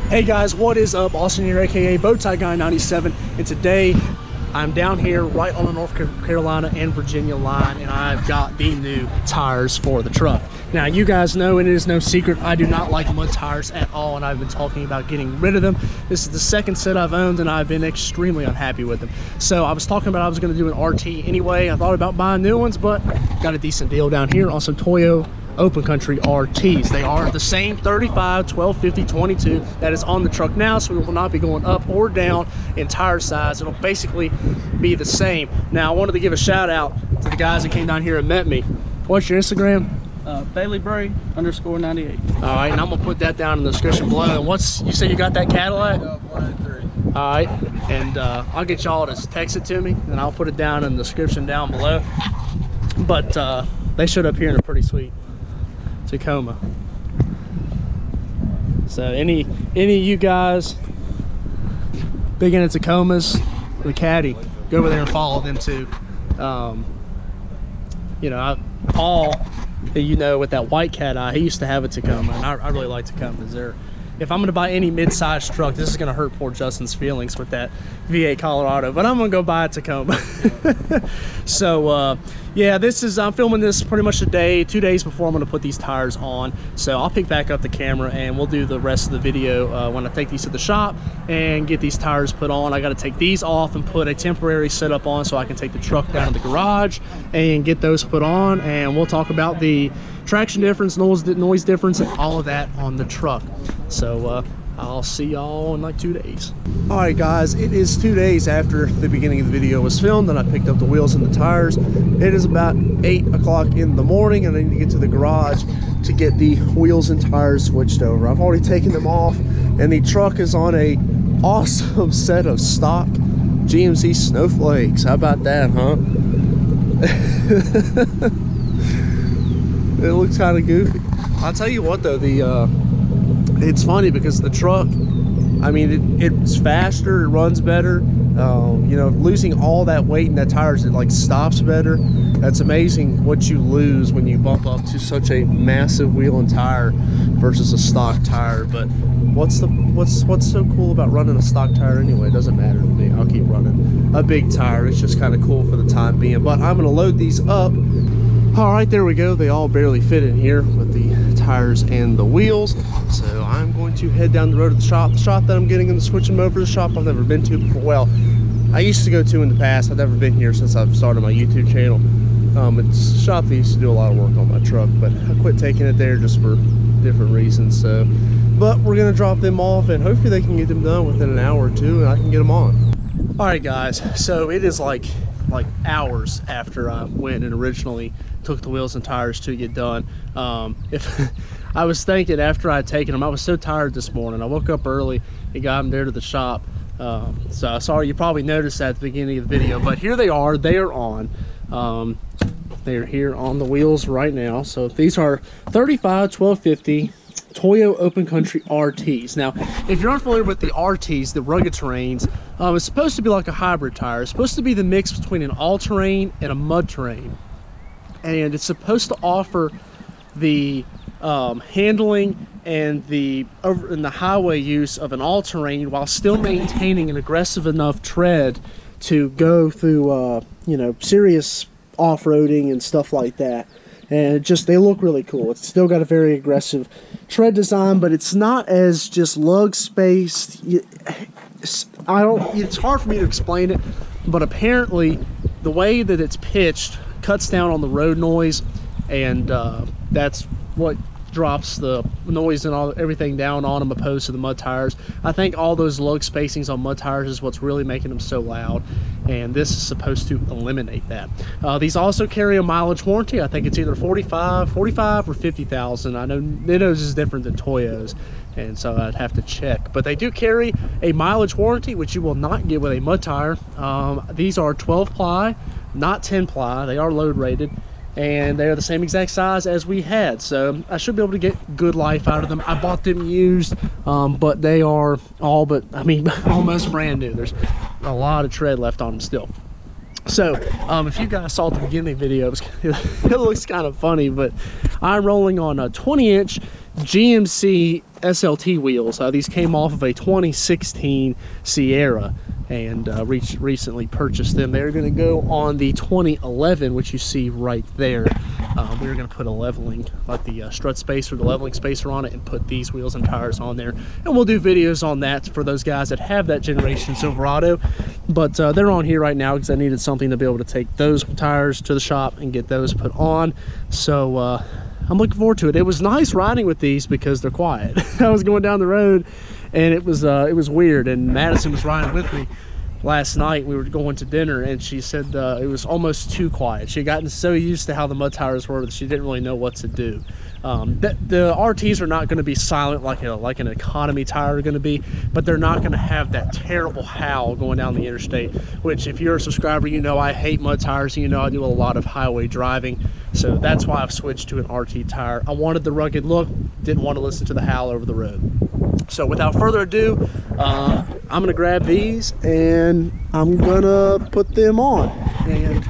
Hey guys, what is up? Austin here, aka Bowtie Guy 97, and today I'm down here right on the North Carolina and Virginia line, and I've got the new tires for the truck. Now, you guys know, and it is no secret, I do not like mud tires at all, and I've been talking about getting rid of them. This is the second set I've owned, and I've been extremely unhappy with them. So I was talking about I was going to do an RT anyway. I thought about buying new ones, but got a decent deal down here on some Toyo open country RTs. They are the same 35, 12, 50, 22 that is on the truck now, so we will not be going up or down in tire size. It'll basically be the same. Now, I wanted to give a shout out to the guys that came down here and met me. What's your Instagram? BaileyBray_98. All right, and I'm gonna put that down in the description below. And what's, you say you got that Cadillac? 103. All right, and I'll get y'all to text it to me, and I'll put it down in the description down below. But they showed up here in a pretty sweet Tacoma. So any of you guys big into Tacomas, the Caddy, go over there and follow them too. You know, Paul, who you know with that white cat eye, he used to have a Tacoma, and I really like Tacomas. If I'm gonna buy any mid-sized truck, this is gonna hurt poor Justin's feelings with that V8 Colorado, but I'm gonna go buy a Tacoma. So yeah, I'm filming this pretty much 2 days before I'm gonna put these tires on. So I'll pick back up the camera and we'll do the rest of the video when I take these to the shop and get these tires put on. I gotta take these off and put a temporary setup on so I can take the truck down to the garage and get those put on, and we'll talk about the traction difference, noise difference, and all of that on the truck. So I'll see y'all in like 2 days. All right guys, it is 2 days after the beginning of the video was filmed and I picked up the wheels and the tires. It is about 8 o'clock in the morning and I need to get to the garage to get the wheels and tires switched over. I've already taken them off and the truck is on a awesome set of stock GMC snowflakes. How about that, huh? It looks kind of goofy. I'll tell you what though, it's funny because the truck, I mean, it's faster, it runs better. You know, losing all that weight in that tires, it like stops better. That's amazing what you lose when you bump up to such a massive wheel and tire versus a stock tire. But what's so cool about running a stock tire anyway? It doesn't matter to me. I'll keep running a big tire. It's just kind of cool for the time being. But I'm gonna load these up. All right, there we go. They all barely fit in here with the tires and the wheels. So I'm going to head down the road to the shop that I'm getting, and switch them over to the shop I've never been to before. Well, I used to go to in the past. I've never been here since I've started my YouTube channel. It's a shop that used to do a lot of work on my truck, but I quit taking it there just for different reasons. So, but we're gonna drop them off and hopefully they can get them done within an hour or two and I can get them on. All right guys, so it is like hours after I went and originally took the wheels and tires to get done. If I was thinking after I'd taken them, I was so tired this morning. I woke up early and got them there to the shop. So sorry, you probably noticed that at the beginning of the video, but here they are. They are on. They're here on the wheels right now. So these are 35, 1250 Toyo open country RTs. Now, if you're unfamiliar with the RTs, the rugged terrains, it's supposed to be like a hybrid tire. It's supposed to be the mix between an all-terrain and a mud terrain. And it's supposed to offer the handling and the highway use of an all-terrain while still maintaining an aggressive enough tread to go through you know, serious off-roading and stuff like that. And they look really cool. It's still got a very aggressive tread design, but it's not as just lug spaced. It's hard for me to explain it, but apparently the way that it's pitched cuts down on the road noise, and that's what drops the noise and everything down on them opposed to the mud tires. I think all those lug spacings on mud tires is what's really making them so loud, and this is supposed to eliminate that. These also carry a mileage warranty. I think it's either 45 or 50,000. I know Nitto's is different than Toyo's, and so I'd have to check, but they do carry a mileage warranty, which you will not get with a mud tire. These are 12 ply, not 10 ply. They are load rated, and they are the same exact size as we had, so I should be able to get good life out of them. I bought them used, but they are almost brand new. There's a lot of tread left on them still. So if you guys saw the beginning video, it looks kind of funny, but I'm rolling on a 20-inch GMC SLT wheels. These came off of a 2016 Sierra, and recently purchased them. They're going to go on the 2011, which you see right there. We're going to put a leveling, like the strut spacer, the leveling spacer on it, and put these wheels and tires on there. And we'll do videos on that for those guys that have that generation Silverado. But they're on here right now because I needed something to be able to take those tires to the shop and get those put on. So I'm looking forward to it. It was nice riding with these because they're quiet. I was going down the road and it was weird, and Madison was riding with me last night. We were going to dinner and she said it was almost too quiet. She had gotten so used to how the mud tires were that she didn't really know what to do. The RTs are not going to be silent like an economy tire are going to be, but they're not going to have that terrible howl going down the interstate, which if you're a subscriber, you know I hate mud tires. You know I do a lot of highway driving, so that's why I've switched to an RT tire. I wanted the rugged look, didn't want to listen to the howl over the road. So without further ado, I'm gonna grab these and I'm gonna put them on, and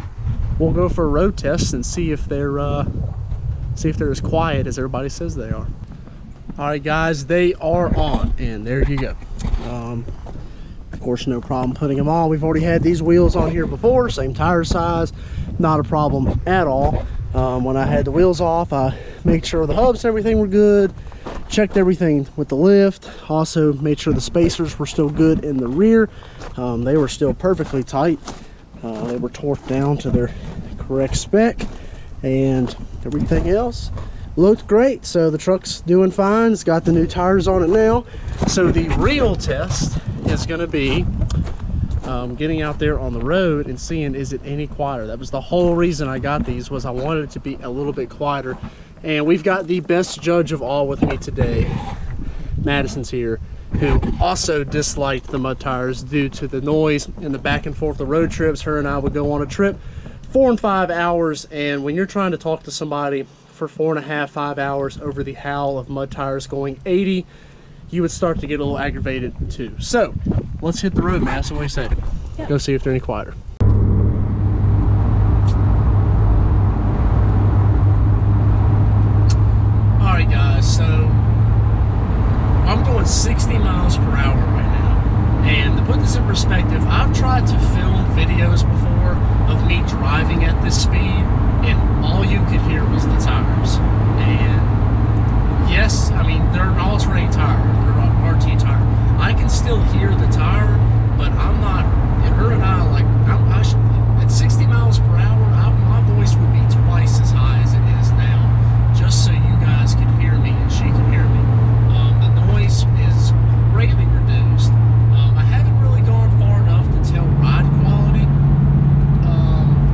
we'll go for a road test and see if they're as quiet as everybody says they are. All right, guys, they are on, and there you go. Of course, no problem putting them on. We've already had these wheels on here before, same tire size, not a problem at all. When I had the wheels off, I made sure the hubs and everything were good, checked everything with the lift, also made sure the spacers were still good in the rear. They were still perfectly tight. They were torqued down to their correct spec, and everything else looked great. So the truck's doing fine. It's got the new tires on it now. So the real test is going to be getting out there on the road and seeing, is it any quieter? That was the whole reason I got these, was I wanted it to be a little bit quieter. And we've got the best judge of all with me today. Madison's here, who also disliked the mud tires due to the noise and the back and forth, the road trips. Her and I would go on a trip 4 and 5 hours, and when you're trying to talk to somebody for 4.5, 5 hours over the howl of mud tires going 80, you would start to get a little aggravated too. So let's hit the road, Madison. What do you say? Yep. Go see if they're any quieter. All right, guys, so I'm going 60 miles per hour right now. And to put this in perspective, I've tried to film videos before of me driving at this speed, and all you could hear was the tires. And yes, I mean, they're an all-terrain tire, they're an RT tire. I can still hear the tire, but I'm not, her and I, like, at 60 miles per hour, my voice would be twice as high as it is now, just so you guys can hear me and she can hear me. The noise is greatly reduced. I haven't really gone far enough to tell ride quality.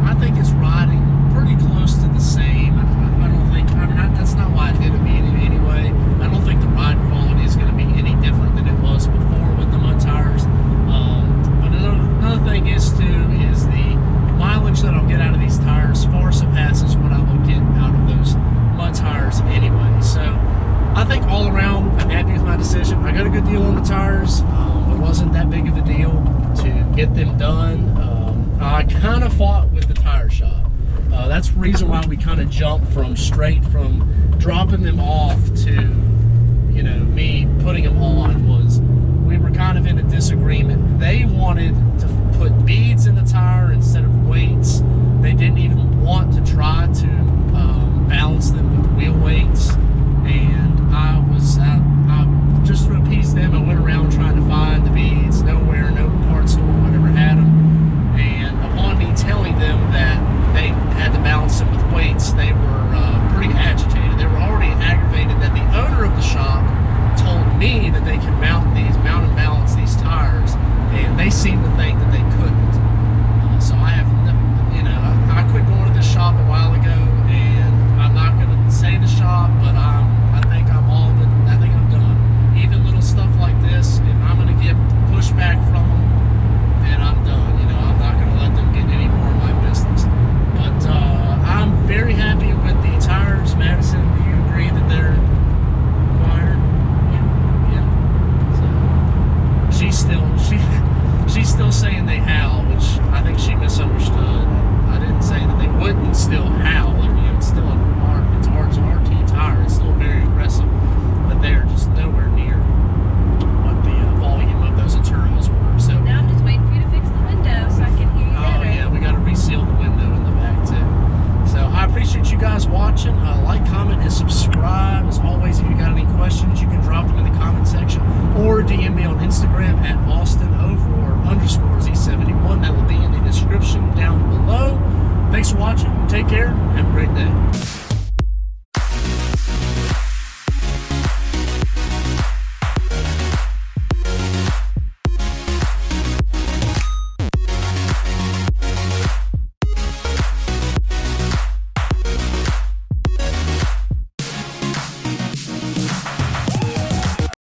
I think it's riding pretty close to the same. I don't think, I mean, that's not why I did it anyway. I don't think the ride quality is going to be any different than it was before with the mud tires. But another thing is too, is the mileage that I'll get out of these tires far surpasses what I will get out of those mud tires anyway. So I think all around, I'm happy with my decision. I got a good deal on the tires. It wasn't that big of a deal to get them done. I kind of fought with the tire shop. That's the reason why we kind of jumped straight from dropping them off to, you know, me putting them on. Was we were kind of in a disagreement. They wanted to put beads in the tire instead of weights. They didn't even want to try to balance them with wheel weights. And I just to appease them, I went around trying to find the beads. Nowhere, no parts store, whatever had them. And upon me telling them that they had to balance them with weights, they were pretty agitated. They were already aggravated that the owner of the shop told me that they can mount and balance these tires, and they seemed to think that they couldn't. So I have, you know, I quit going to this shop a while ago, and I'm not going to say the shop, but I think I'm done. Even little stuff like this, if I'm going to get pushback from them, then I'm done. You know, I'm not going to let them get any more of my business. But I'm very happy with the tires. Madison, do you agree that they're quieter? Yeah. So she's still saying they howl, which I think she misunderstood. I didn't say that they wouldn't still howl. I mean, it's still it's an RT tire. It's still very aggressive, but they're just nowhere near what the volume of those internals were. So now I'm just waiting for you to fix the window so I can hear you better. Oh yeah, we got to reseal the window in the back too. So I appreciate you guys watching. Like, comment, and subscribe. As always, if you got any questions, you can drop them in the comment section or DM me on Instagram at Austin__Z71. That will be in the description down below. Thanks for watching. Take care. Have a great day.